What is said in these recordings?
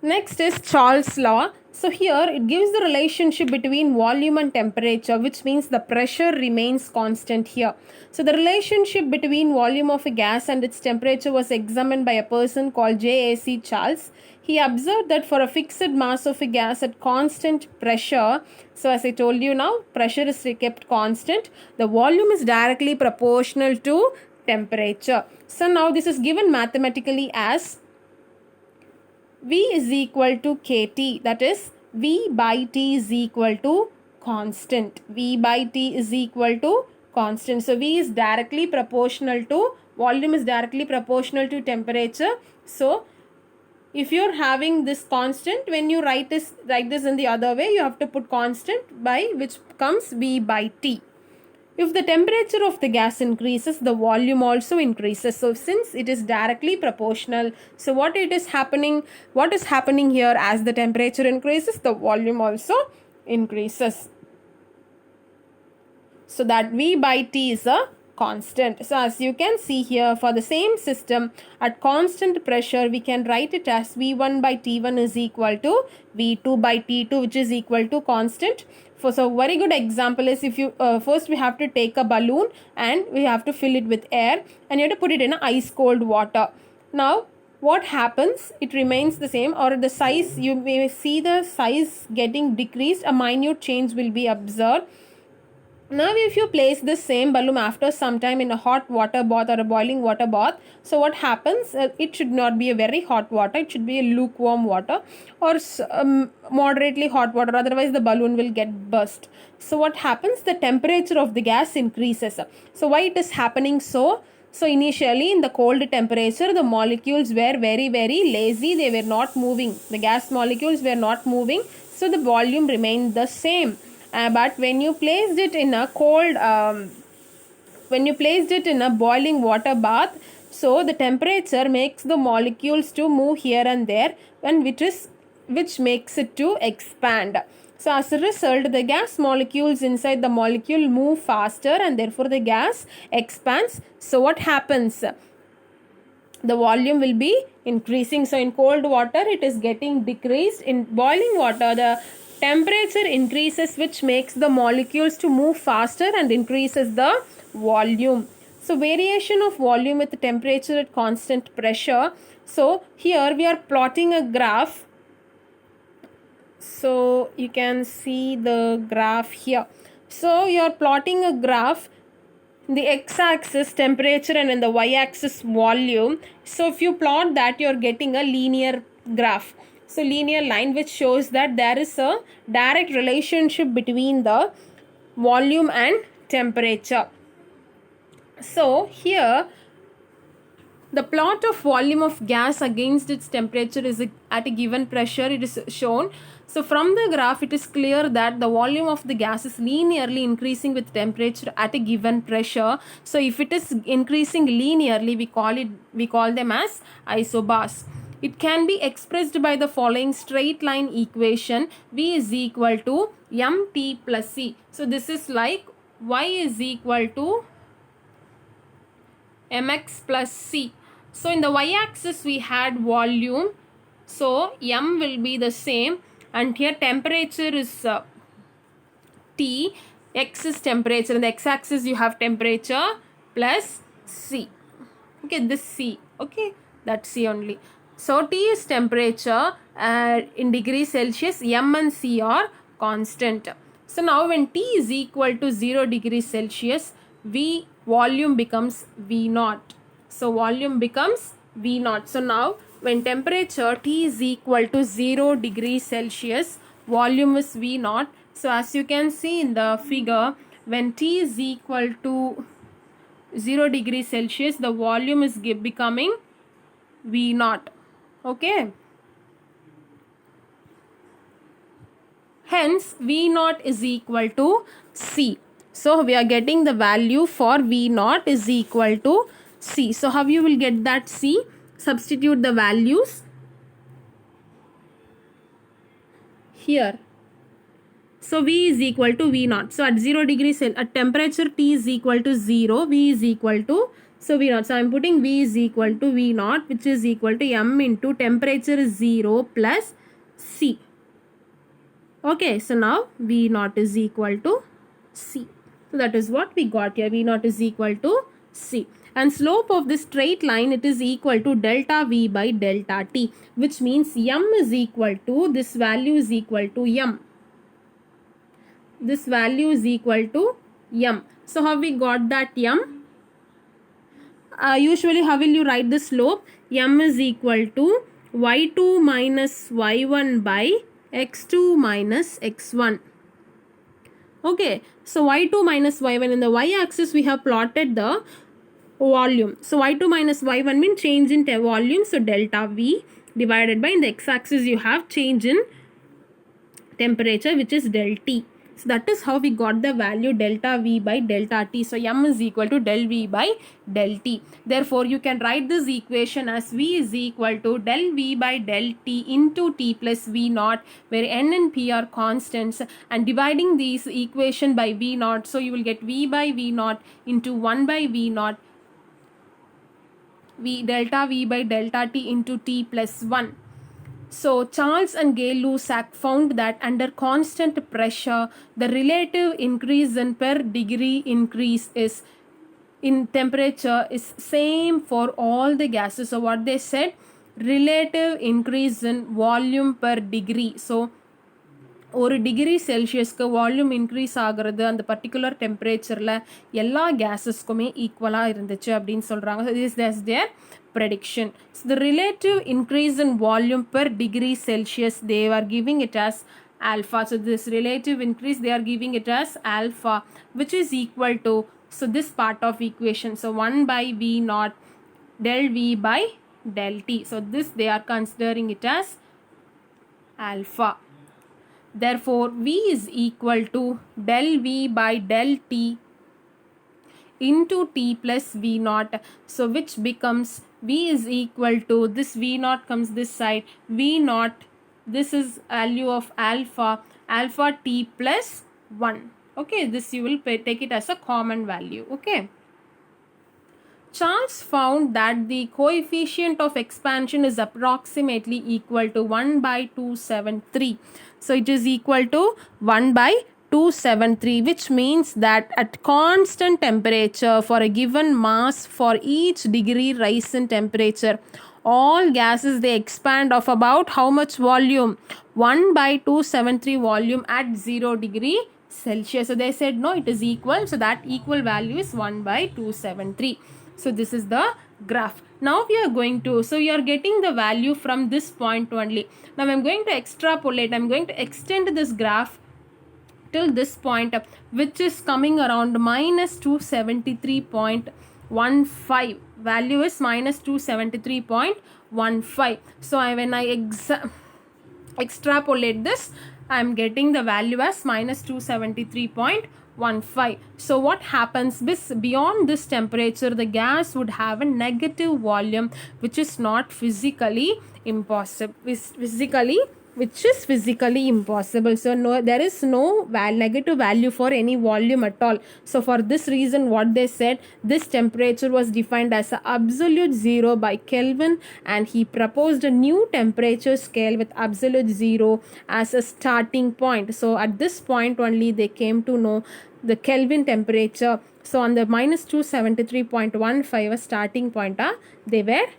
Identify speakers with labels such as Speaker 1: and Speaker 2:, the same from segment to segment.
Speaker 1: Next is Charles' law. So here it gives the relationship between volume and temperature, which means the pressure remains constant here. So the relationship between volume of a gas and its temperature was examined by a person called J.A.C. Charles. He observed that for a fixed mass of a gas at constant pressure, so as I told you now, pressure is kept constant, the volume is directly proportional to temperature. So now this is given mathematically as V is equal to kT, that is V by T is equal to constant. V by T is equal to constant. So V is directly proportional to, volume is directly proportional to temperature. So if you're having this constant, when you write this in the other way, you have to put constant by which comes V by T. If the temperature of the gas increases, the volume also increases. So since it is directly proportional, so what is happening here, as the temperature increases, the volume also increases. So that V by T is a constant. So as you can see here, for the same system at constant pressure, we can write it as V1 by T1 is equal to V2 by T2, which is equal to constant. So very good example is, if you first we have to take a balloon and we have to fill it with air, and you have to put it in ice cold water. Now what happens, it remains the same, or the size, you may see the size getting decreased, a minute change will be observed. Now if you place this same balloon after some time in a hot water bath or a boiling water bath, so what happens, it should not be a very hot water, it should be a lukewarm water or moderately hot water, otherwise the balloon will get burst. So what happens, the temperature of the gas increases. So why it is happening so? So initially in the cold temperature, the molecules were very lazy, they were not moving, the gas molecules were not moving, so the volume remained the same. But when you placed it in a boiling water bath, so the temperature makes the molecules to move here and there, and which makes it to expand. So as a result, the gas molecules inside the molecule move faster, and therefore the gas expands. So what happens? The volume will be increasing. So in cold water, it is getting decreased. In boiling water, the temperature increases, which makes the molecules to move faster and increases the volume. So variation of volume with temperature at constant pressure. So here we are plotting a graph. So you can see the graph here. So you are plotting a graph, the x-axis temperature and in the y-axis volume. So if you plot that, you are getting a linear graph. So linear line, which shows that there is a direct relationship between the volume and temperature. So here the plot of volume of gas against its temperature is at a given pressure, it is shown. So from the graph, it is clear that the volume of the gas is linearly increasing with temperature at a given pressure. So if it is increasing linearly, we call them as isobars. It can be expressed by the following straight line equation. V is equal to mt plus c. So this is like y is equal to mx plus c. So in the y-axis we had volume, so m will be the same, and here temperature is T, x is temperature, in the x-axis you have temperature plus C. Okay, this C, okay, that's C only. So T is temperature in degrees Celsius, m and C are constant. So now when T is equal to 0 degrees Celsius, volume becomes V naught. So volume becomes V naught. So now when temperature T is equal to 0 degrees Celsius, volume is V naught. So as you can see in the figure, when T is equal to 0 degrees Celsius, the volume is becoming V naught. Okay. Hence, V naught is equal to C. So we are getting the value for V naught is equal to C. So how you will get that C? Substitute the values here. So V is equal to V naught. So at 0 degrees, at temperature T is equal to 0, V is equal to So V naught. So I'm putting V is equal to V naught, which is equal to M into temperature is 0 plus C. Okay, so now V naught is equal to C. So that is what we got here. V naught is equal to C. And slope of this straight line, it is equal to delta V by delta T, which means M is equal to, this value is equal to M. This value is equal to M. So how we got that M? Usually how will you write the slope? M is equal to y2 minus y1 by x2 minus x1. Okay, so y2 minus y1, in the y-axis we have plotted the volume. So y2 minus y1 means change in volume, so delta V, divided by, in the x-axis you have change in temperature, which is del T. So that is how we got the value delta V by delta T. So M is equal to del V by del T. Therefore, you can write this equation as V is equal to del V by del T into T plus V naught, where N and P are constants, and dividing these equation by V naught. So you will get V by V naught into 1 by V naught, V delta V by delta T into T plus 1. So Charles and Gay-Lussac found that under constant pressure, the relative increase in per degree increase is in temperature is same for all the gases. So what they said, relative increase in volume per degree. So ஒரு degree செல்சியஸ்க்கு volume increase ஆகிறது அந்த particular டெம்பரேச்சரில் எல்லா கேஸஸ்க்குமே ஈக்குவலாக இருந்துச்சு அப்படின்னு சொல்கிறாங்க. So this thus their prediction. So the relative increase in volume per degree Celsius, they are giving it as alpha. So this relative increase, they are giving it as alpha, which is equal to, so this part of equation, so 1 by V naught del V by del T. So this they are considering it as alpha. Therefore V is equal to del V by del T into T plus V naught. So which becomes V is equal to, this V naught comes this side, V naught, this is value of alpha, alpha T plus 1. Okay, this you will take it as a common value. Okay. Charles found that the coefficient of expansion is approximately equal to 1 by 273. So it is equal to 1 by 273, which means that at constant temperature for a given mass, for each degree rise in temperature, all gases they expand of about how much volume? 1 by 273 volume at 0 degree Celsius. So they said no, it is equal. So that equal value is 1 by 273. So this is the graph. Now we are going to, so you are getting the value from this point only. Now I am going to extrapolate, I am going to extend this graph till this point, which is coming around minus 273.15. Value is minus 273.15. So when I extrapolate this, I am getting the value as minus 273.15. So what happens is, beyond this temperature, the gas would have a negative volume, which is not physically impossible. Which is physically impossible. So no, there is no negative value for any volume at all. So for this reason, what they said, this temperature was defined as a absolute zero by Kelvin, and he proposed a new temperature scale with absolute zero as a starting point. So at this point only they came to know the Kelvin temperature. So on the minus 273.15 a starting point they were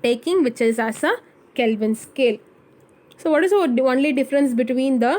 Speaker 1: taking, which is as a Kelvin scale. So what is the only difference between the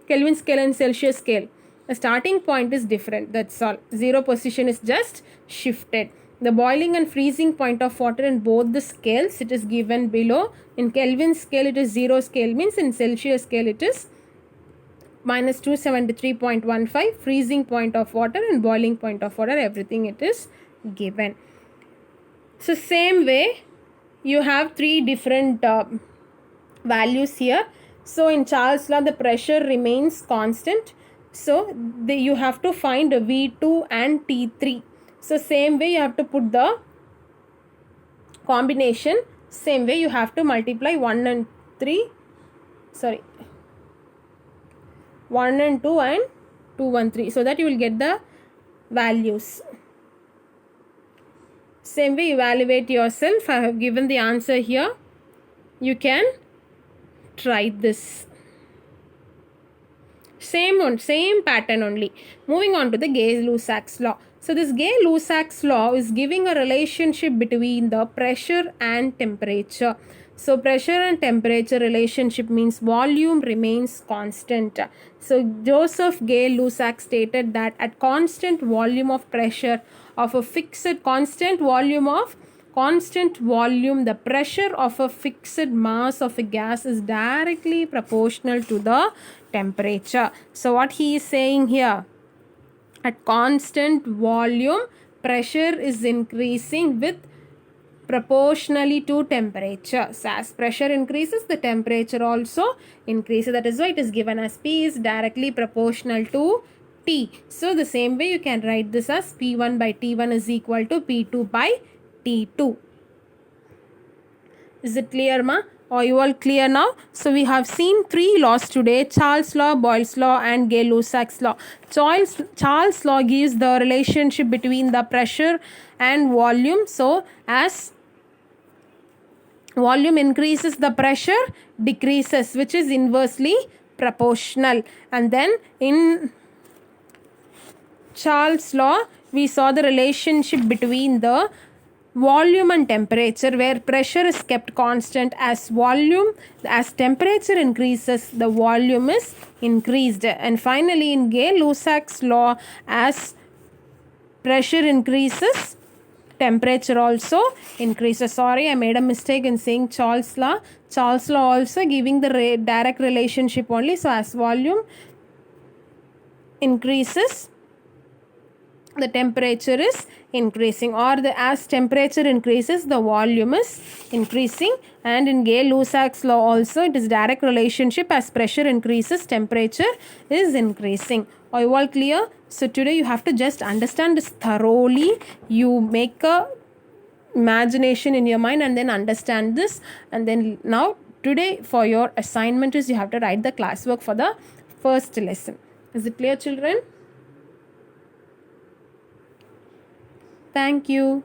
Speaker 1: Kelvin scale and Celsius scale? The starting point is different, that's all. Zero position is just shifted. The boiling and freezing point of water in both the scales, it is given below. In Kelvin scale it is 0 scale, means in Celsius scale it is minus 273.15, freezing point of water and boiling point of water, everything it is given. So same way you have three different values here. So in Charles' law, the pressure remains constant. So you have to find V2 and T3. So same way you have to put the combination. Same way you have to multiply 1 and 2 and 3, so that you will get the values. Same way, evaluate yourself. I have given the answer here. You can try this. Same pattern only. Moving on to the Gay-Lussac's law. So this Gay-Lussac's law is giving a relationship between the pressure and temperature. So pressure and temperature relationship means volume remains constant. So Joseph Gay-Lussac stated that at constant volume of pressure of a fixed constant volume, the pressure of a fixed mass of a gas is directly proportional to the temperature. So what he is saying here, at constant volume, pressure is increasing with proportionally to temperature. So as pressure increases, the temperature also increases. That is why it is given as P is directly proportional to T. So the same way you can write this as P1 by T1 is equal to P2 by T2. Is it clear, ma? Are you all clear now? So we have seen 3 laws today: Charles' law, Boyle's law, and Gay-Lussac's law. Charles' law gives the relationship between the pressure and volume. So as volume increases, the pressure decreases, which is inversely proportional. And then in Charles' law, we saw the relationship between the volume and temperature, where pressure is kept constant. As temperature increases, the volume is increased. And finally, in Gay-Lussac's law, as pressure increases, temperature also increases. Sorry, I made a mistake in saying Charles' law. Charles' law also giving the direct relationship only. So as volume increases, the temperature is increasing, or as temperature increases, the volume is increasing. And in Gay-Lussac's law also, it is direct relationship. As pressure increases, temperature is increasing. Are you all clear? So today you have to just understand this thoroughly. You make a imagination in your mind and then understand this. And then now today for your assignment is you have to write the classwork for the first lesson. Is it clear, children? Thank you.